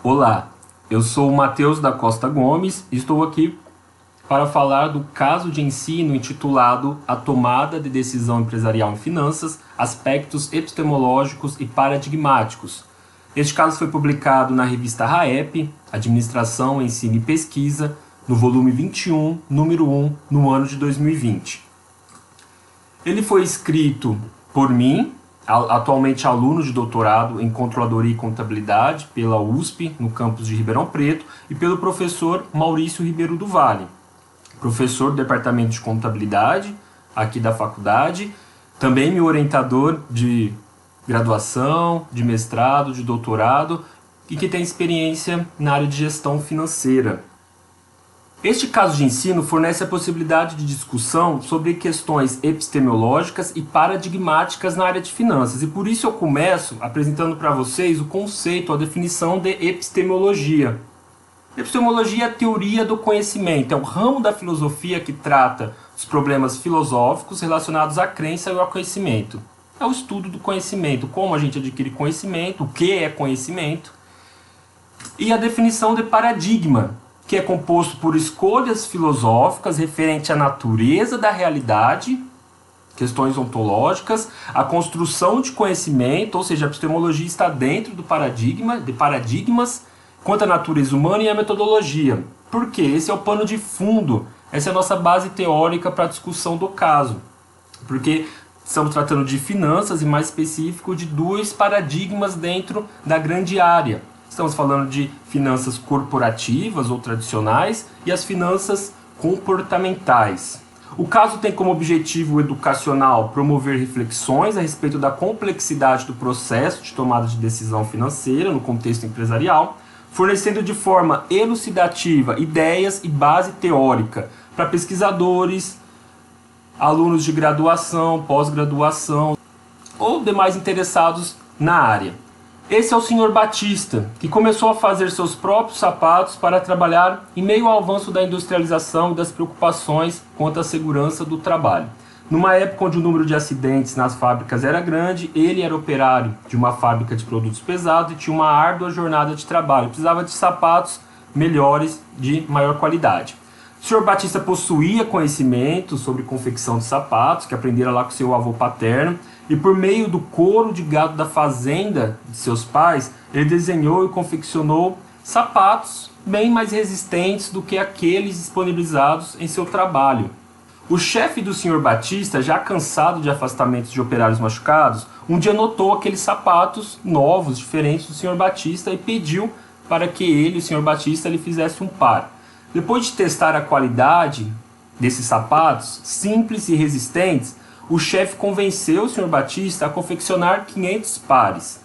Olá, eu sou o Matheus da Costa Gomes e estou aqui para falar do caso de ensino intitulado A Tomada de Decisão Empresarial em Finanças, Aspectos Epistemológicos e Paradigmáticos. Este caso foi publicado na revista RAEP, Administração, Ensino e Pesquisa, no volume 21, número 1, no ano de 2020. Ele foi escrito por mim, atualmente aluno de doutorado em Controladoria e Contabilidade pela USP, no campus de Ribeirão Preto, e pelo professor Maurício Ribeiro do Vale, professor do Departamento de Contabilidade aqui da faculdade, também meu orientador de graduação, de mestrado, de doutorado e que tem experiência na área de gestão financeira. Este caso de ensino fornece a possibilidade de discussão sobre questões epistemológicas e paradigmáticas na área de finanças, e por isso eu começo apresentando para vocês o conceito, a definição de epistemologia. Epistemologia é a teoria do conhecimento, é o ramo da filosofia que trata dos problemas filosóficos relacionados à crença e ao conhecimento. É o estudo do conhecimento, como a gente adquire conhecimento, o que é conhecimento, e a definição de paradigma, que é composto por escolhas filosóficas referente à natureza da realidade, questões ontológicas, a construção de conhecimento, ou seja, a epistemologia está dentro do paradigma, de paradigmas, quanto à natureza humana e à metodologia. Por quê? Esse é o pano de fundo, essa é a nossa base teórica para a discussão do caso. Porque estamos tratando de finanças e, mais específico, de dois paradigmas dentro da grande área. Estamos falando de finanças corporativas ou tradicionais e as finanças comportamentais. O caso tem como objetivo educacional promover reflexões a respeito da complexidade do processo de tomada de decisão financeira no contexto empresarial, fornecendo de forma elucidativa ideias e base teórica para pesquisadores, alunos de graduação, pós-graduação ou demais interessados na área. Esse é o Sr. Batista, que começou a fazer seus próprios sapatos para trabalhar em meio ao avanço da industrialização e das preocupações quanto à segurança do trabalho. Numa época onde o número de acidentes nas fábricas era grande, ele era operário de uma fábrica de produtos pesados e tinha uma árdua jornada de trabalho. Precisava de sapatos melhores, de maior qualidade. O Sr. Batista possuía conhecimento sobre confecção de sapatos, que aprendera lá com seu avô paterno, e por meio do couro de gado da fazenda de seus pais, ele desenhou e confeccionou sapatos bem mais resistentes do que aqueles disponibilizados em seu trabalho. O chefe do Sr. Batista, já cansado de afastamentos de operários machucados, um dia notou aqueles sapatos novos, diferentes do Sr. Batista, e pediu para que ele, o Sr. Batista, lhe fizesse um par. Depois de testar a qualidade desses sapatos, simples e resistentes, o chefe convenceu o Sr. Batista a confeccionar 500 pares.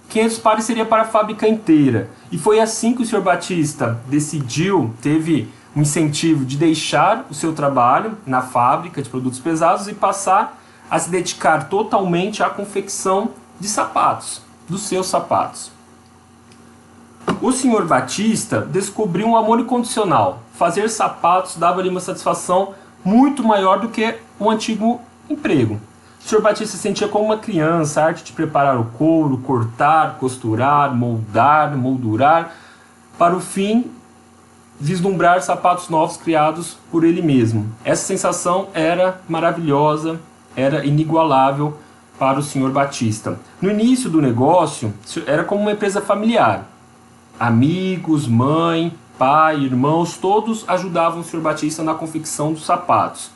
500 pares seria para a fábrica inteira. E foi assim que o Sr. Batista decidiu, teve um incentivo de deixar o seu trabalho na fábrica de produtos pesados e passar a se dedicar totalmente à confecção de sapatos, dos seus sapatos. O Sr. Batista descobriu um amor incondicional. Fazer sapatos dava-lhe uma satisfação muito maior do que um antigo emprego. O Sr. Batista se sentia como uma criança, a arte de preparar o couro, cortar, costurar, moldar, moldurar, para o fim vislumbrar sapatos novos criados por ele mesmo. Essa sensação era maravilhosa, era inigualável para o Sr. Batista. No início do negócio, era como uma empresa familiar. Amigos, mãe, pai, irmãos, todos ajudavam o Sr. Batista na confecção dos sapatos.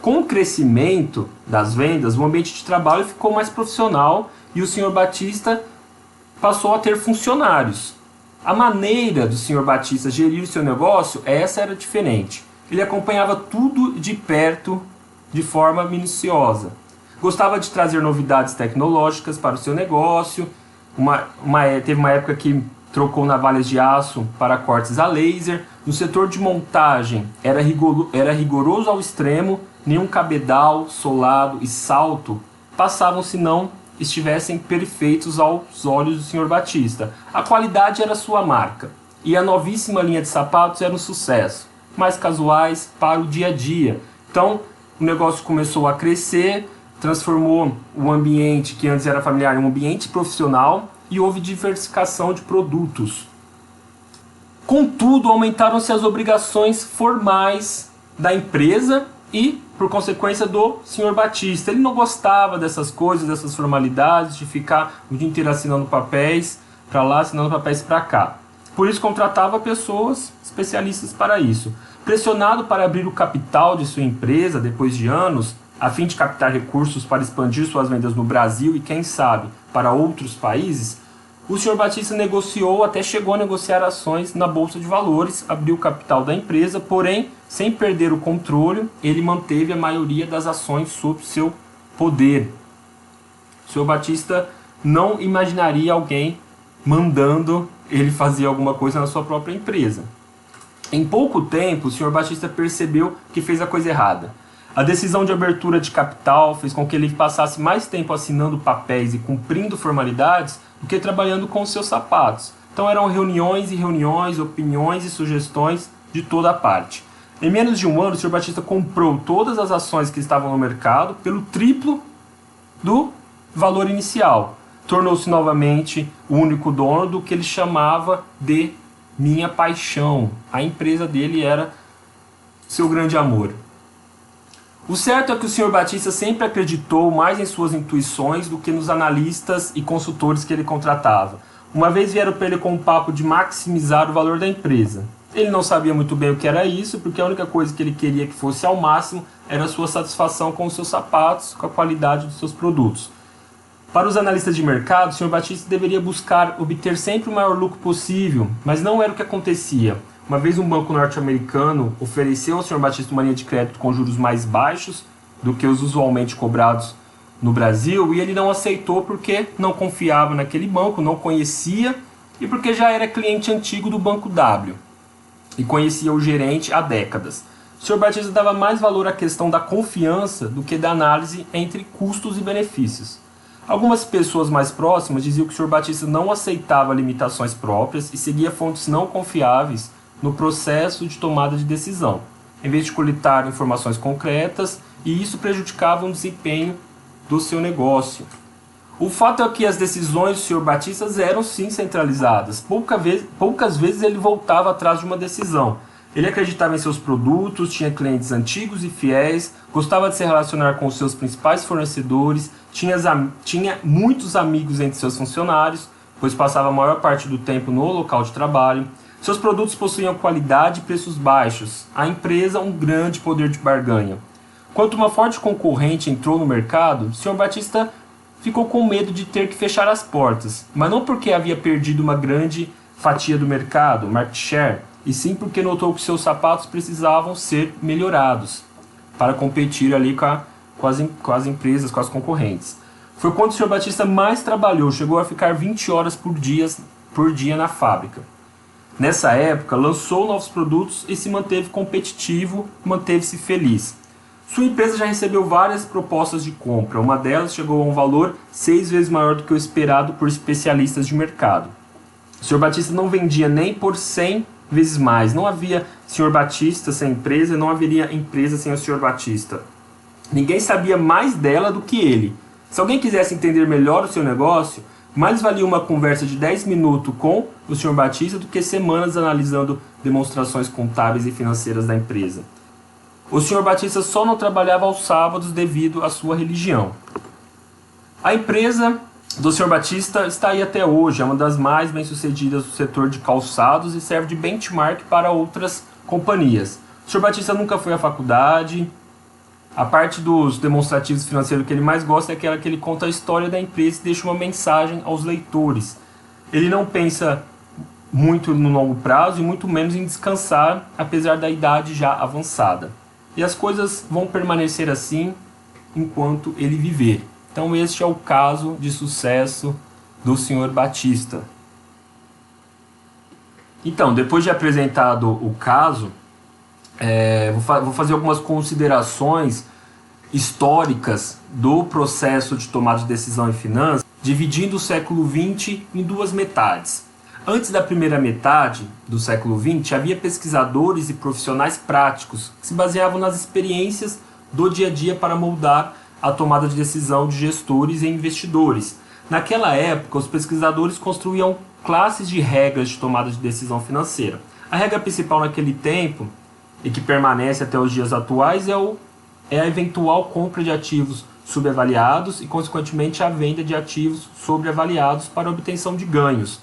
Com o crescimento das vendas, o ambiente de trabalho ficou mais profissional e o Sr. Batista passou a ter funcionários. A maneira do Sr. Batista gerir o seu negócio, essa era diferente. Ele acompanhava tudo de perto, de forma minuciosa. Gostava de trazer novidades tecnológicas para o seu negócio. Teve uma época que trocou navalhas de aço para cortes a laser. No setor de montagem era rigoroso ao extremo, nenhum cabedal, solado e salto passavam se não estivessem perfeitos aos olhos do Sr. Batista. A qualidade era sua marca e a novíssima linha de sapatos era um sucesso, mais casuais para o dia a dia. Então o negócio começou a crescer, transformou o ambiente que antes era familiar em um ambiente profissional. e houve diversificação de produtos. Contudo, aumentaram-se as obrigações formais da empresa e, por consequência, do Sr. Batista. Ele não gostava dessas coisas, dessas formalidades, de ficar o dia inteiro assinando papéis para lá, assinando papéis para cá. Por isso, contratava pessoas especialistas para isso. Pressionado para abrir o capital de sua empresa depois de anos, a fim de captar recursos para expandir suas vendas no Brasil e, quem sabe, para outros países, o Sr. Batista negociou, até chegou a negociar ações na Bolsa de Valores, abriu o capital da empresa, porém, sem perder o controle, ele manteve a maioria das ações sob seu poder. O Sr. Batista não imaginaria alguém mandando ele fazer alguma coisa na sua própria empresa. Em pouco tempo, o Sr. Batista percebeu que fez a coisa errada. A decisão de abertura de capital fez com que ele passasse mais tempo assinando papéis e cumprindo formalidades do que trabalhando com os seus sapatos. Então eram reuniões e reuniões, opiniões e sugestões de toda a parte. Em menos de um ano, o Sr. Batista comprou todas as ações que estavam no mercado pelo triplo do valor inicial. Tornou-se novamente o único dono do que ele chamava de Minha Paixão. A empresa dele era seu grande amor. O certo é que o Sr. Batista sempre acreditou mais em suas intuições do que nos analistas e consultores que ele contratava. Uma vez vieram para ele com o papo de maximizar o valor da empresa. Ele não sabia muito bem o que era isso, porque a única coisa que ele queria que fosse ao máximo era a sua satisfação com os seus sapatos, com a qualidade dos seus produtos. Para os analistas de mercado, o Sr. Batista deveria buscar obter sempre o maior lucro possível, mas não era o que acontecia. Uma vez um banco norte-americano ofereceu ao Sr. Batista uma linha de crédito com juros mais baixos do que os usualmente cobrados no Brasil, e ele não aceitou porque não confiava naquele banco, não conhecia, e porque já era cliente antigo do Banco W e conhecia o gerente há décadas. O Sr. Batista dava mais valor à questão da confiança do que da análise entre custos e benefícios. Algumas pessoas mais próximas diziam que o Sr. Batista não aceitava limitações próprias e seguia fontes não confiáveis no processo de tomada de decisão, em vez de coletar informações concretas, e isso prejudicava o desempenho do seu negócio. O fato é que as decisões do Sr. Batista eram sim centralizadas. Poucas vezes ele voltava atrás de uma decisão. Ele acreditava em seus produtos, tinha clientes antigos e fiéis, gostava de se relacionar com os seus principais fornecedores, tinha muitos amigos entre seus funcionários, pois passava a maior parte do tempo no local de trabalho. Seus produtos possuíam qualidade e preços baixos. A empresa, um grande poder de barganha. Quando uma forte concorrente entrou no mercado, o Sr. Batista ficou com medo de ter que fechar as portas, mas não porque havia perdido uma grande fatia do mercado, market share, e sim porque notou que seus sapatos precisavam ser melhorados para competir ali com as empresas, com as concorrentes. Foi quando o Sr. Batista mais trabalhou, chegou a ficar 20 horas por dia na fábrica. Nessa época, lançou novos produtos e se manteve competitivo, manteve-se feliz. Sua empresa já recebeu várias propostas de compra, uma delas chegou a um valor 6 vezes maior do que o esperado por especialistas de mercado. O Sr. Batista não vendia nem por 100 vezes mais. Não havia Sr. Batista sem empresa, não haveria empresa sem o Sr. Batista. Ninguém sabia mais dela do que ele. Se alguém quisesse entender melhor o seu negócio, mais valia uma conversa de 10 minutos com o Sr. Batista do que semanas analisando demonstrações contábeis e financeiras da empresa. O Sr. Batista só não trabalhava aos sábados devido à sua religião. A empresa do Sr. Batista está aí até hoje, é uma das mais bem-sucedidas do setor de calçados e serve de benchmark para outras companhias. O Sr. Batista nunca foi à faculdade. A parte dos demonstrativos financeiros que ele mais gosta é aquela que ele conta a história da empresa e deixa uma mensagem aos leitores. Ele não pensa muito no longo prazo e muito menos em descansar, apesar da idade já avançada. E as coisas vão permanecer assim enquanto ele viver. Então este é o caso de sucesso do Sr. Batista. Então, depois de apresentado o caso, vou fazer algumas considerações históricas do processo de tomada de decisão em finanças, dividindo o século XX em duas metades. Antes da primeira metade do século XX, havia pesquisadores e profissionais práticos que se baseavam nas experiências do dia a dia para moldar a tomada de decisão de gestores e investidores. Naquela época, os pesquisadores construíam classes de regras de tomada de decisão financeira. A regra principal naquele tempo, e que permanece até os dias atuais, é a eventual compra de ativos subavaliados e, consequentemente, a venda de ativos sobreavaliados para a obtenção de ganhos.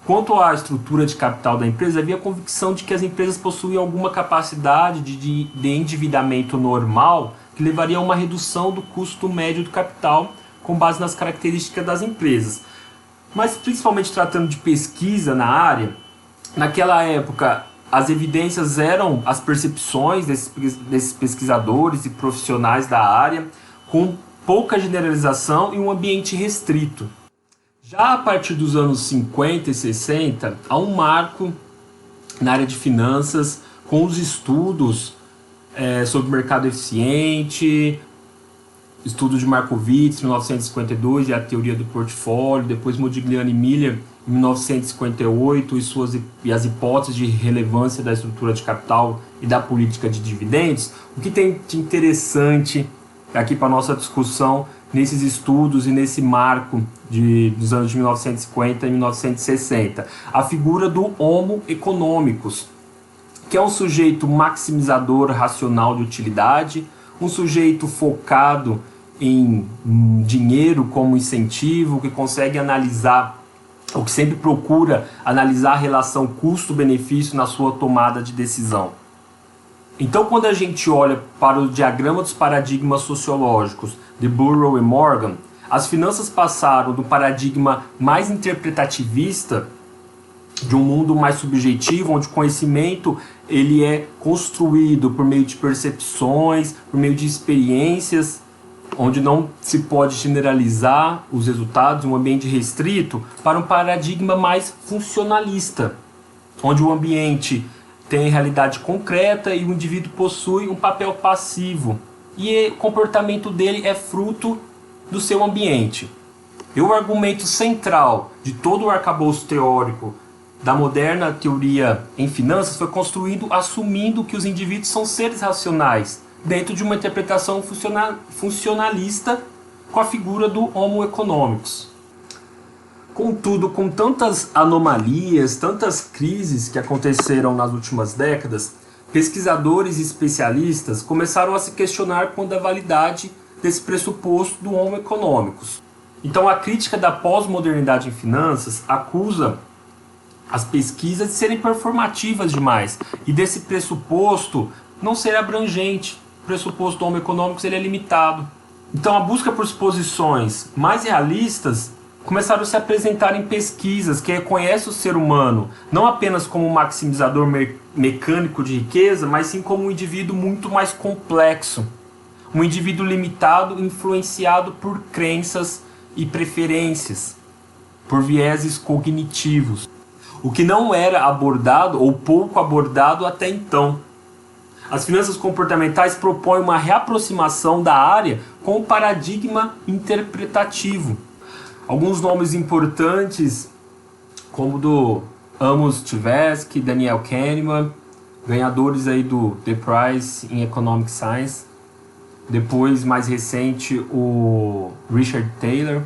Quanto à estrutura de capital da empresa, havia a convicção de que as empresas possuíam alguma capacidade de endividamento normal que levaria a uma redução do custo médio do capital com base nas características das empresas. Mas, principalmente tratando de pesquisa na área, naquela época as evidências eram as percepções desses pesquisadores e profissionais da área, com pouca generalização e um ambiente restrito. Já a partir dos anos 50 e 60, há um marco na área de finanças, com os estudos sobre mercado eficiente, estudo de Markowitz, 1952, e a teoria do portfólio, depois Modigliani e Miller, em 1958, e as hipóteses de relevância da estrutura de capital e da política de dividendos. O que tem de interessante aqui para a nossa discussão nesses estudos e nesse marco dos anos de 1950 e 1960? A figura do Homo economicus, que é um sujeito maximizador racional de utilidade, um sujeito focado em dinheiro como incentivo, que consegue analisar, ou que sempre procura analisar a relação custo-benefício na sua tomada de decisão. Então, quando a gente olha para o diagrama dos paradigmas sociológicos de Burrow e Morgan, as finanças passaram do paradigma mais interpretativista, de um mundo mais subjetivo, onde o conhecimento ele é construído por meio de percepções, por meio de experiências, onde não se pode generalizar os resultados em um ambiente restrito, para um paradigma mais funcionalista, onde o ambiente tem realidade concreta e o indivíduo possui um papel passivo e o comportamento dele é fruto do seu ambiente. E o argumento central de todo o arcabouço teórico da moderna teoria em finanças foi construído assumindo que os indivíduos são seres racionais, dentro de uma interpretação funcionalista com a figura do Homo economicus. Contudo, com tantas anomalias, tantas crises que aconteceram nas últimas décadas, pesquisadores e especialistas começaram a se questionar quanto à validade desse pressuposto do Homo economicus. Então, a crítica da pós-modernidade em finanças acusa as pesquisas de serem performativas demais e desse pressuposto não ser abrangente. O pressuposto do Homo economicus ele é limitado. Então, a busca por exposições mais realistas começaram a se apresentar em pesquisas que reconhecem o ser humano não apenas como um maximizador mecânico de riqueza, mas sim como um indivíduo muito mais complexo. Um indivíduo limitado, influenciado por crenças e preferências, por vieses cognitivos. O que não era abordado ou pouco abordado até então. As finanças comportamentais propõem uma reaproximação da área com o paradigma interpretativo. Alguns nomes importantes, como do Amos Tversky, Daniel Kahneman, ganhadores aí do The Prize in Economic Science. Depois, mais recente, o Richard Taylor.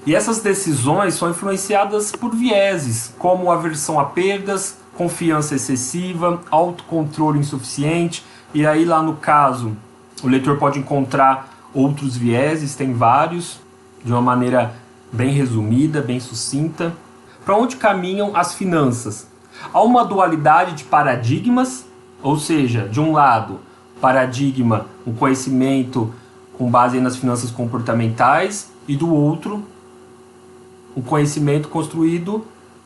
E essas decisões são influenciadas por vieses, como aversão a perdas, confiança excessiva, autocontrole insuficiente. E aí, lá no caso, o leitor pode encontrar outros vieses, tem vários, de uma maneira bem resumida, bem sucinta. Para onde caminham as finanças? Há uma dualidade de paradigmas, ou seja, de um lado, paradigma, o conhecimento com base nas finanças comportamentais, e do outro, o conhecimento construído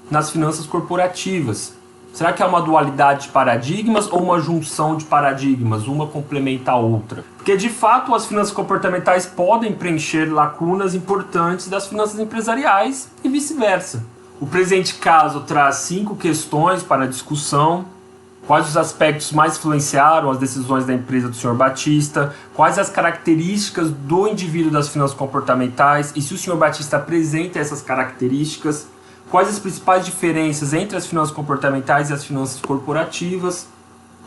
nas finanças corporativas. Será que há uma dualidade de paradigmas ou uma junção de paradigmas, uma complementa a outra? Porque, de fato, as finanças comportamentais podem preencher lacunas importantes das finanças empresariais e vice-versa. O presente caso traz 5 questões para discussão. Quais os aspectos mais influenciaram as decisões da empresa do Sr. Batista? Quais as características do indivíduo das finanças comportamentais? E se o Sr. Batista apresenta essas características? Quais as principais diferenças entre as finanças comportamentais e as finanças corporativas?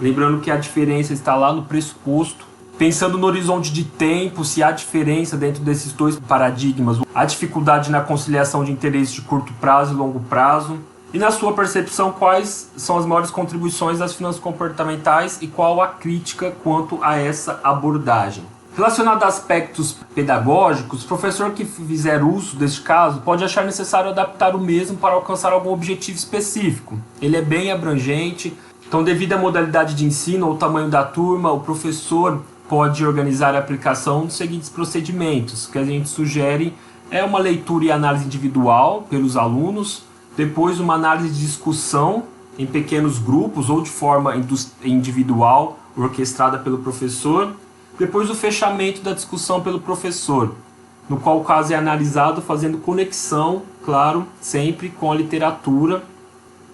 Lembrando que a diferença está lá no pressuposto. Pensando no horizonte de tempo, se há diferença dentro desses dois paradigmas, a dificuldade na conciliação de interesses de curto prazo e longo prazo. E na sua percepção, quais são as maiores contribuições das finanças comportamentais e qual a crítica quanto a essa abordagem? Relacionado a aspectos pedagógicos, o professor que fizer uso deste caso pode achar necessário adaptar o mesmo para alcançar algum objetivo específico. Ele é bem abrangente, então devido à modalidade de ensino ou tamanho da turma, o professor pode organizar a aplicação dos seguintes procedimentos, que a gente sugere é uma leitura e análise individual pelos alunos, depois uma análise de discussão em pequenos grupos ou de forma individual, orquestrada pelo professor, depois o fechamento da discussão pelo professor, no qual o caso é analisado fazendo conexão, claro, sempre com a literatura.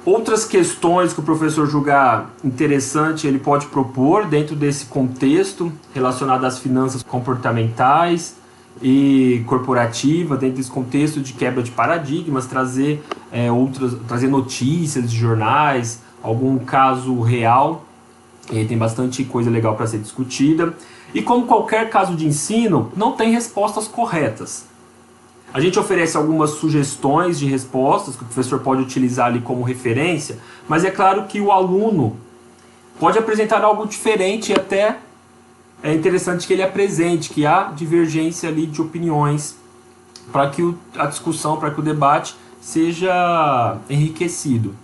Outras questões que o professor julgar interessante, ele pode propor dentro desse contexto relacionado às finanças comportamentais e corporativa, dentro desse contexto de quebra de paradigmas, trazer notícias de jornais, algum caso real, tem bastante coisa legal para ser discutida. E como qualquer caso de ensino, não tem respostas corretas. A gente oferece algumas sugestões de respostas que o professor pode utilizar ali como referência, mas é claro que o aluno pode apresentar algo diferente e até é interessante que ele apresente, que há divergência ali de opiniões para que a discussão, para que o debate seja enriquecido.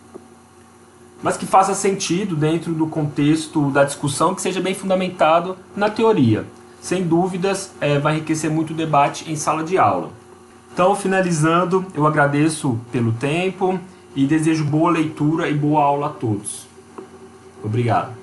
Mas que faça sentido dentro do contexto da discussão, que seja bem fundamentado na teoria. Sem dúvidas, vai enriquecer muito o debate em sala de aula. Então, finalizando, eu agradeço pelo tempo e desejo boa leitura e boa aula a todos. Obrigado.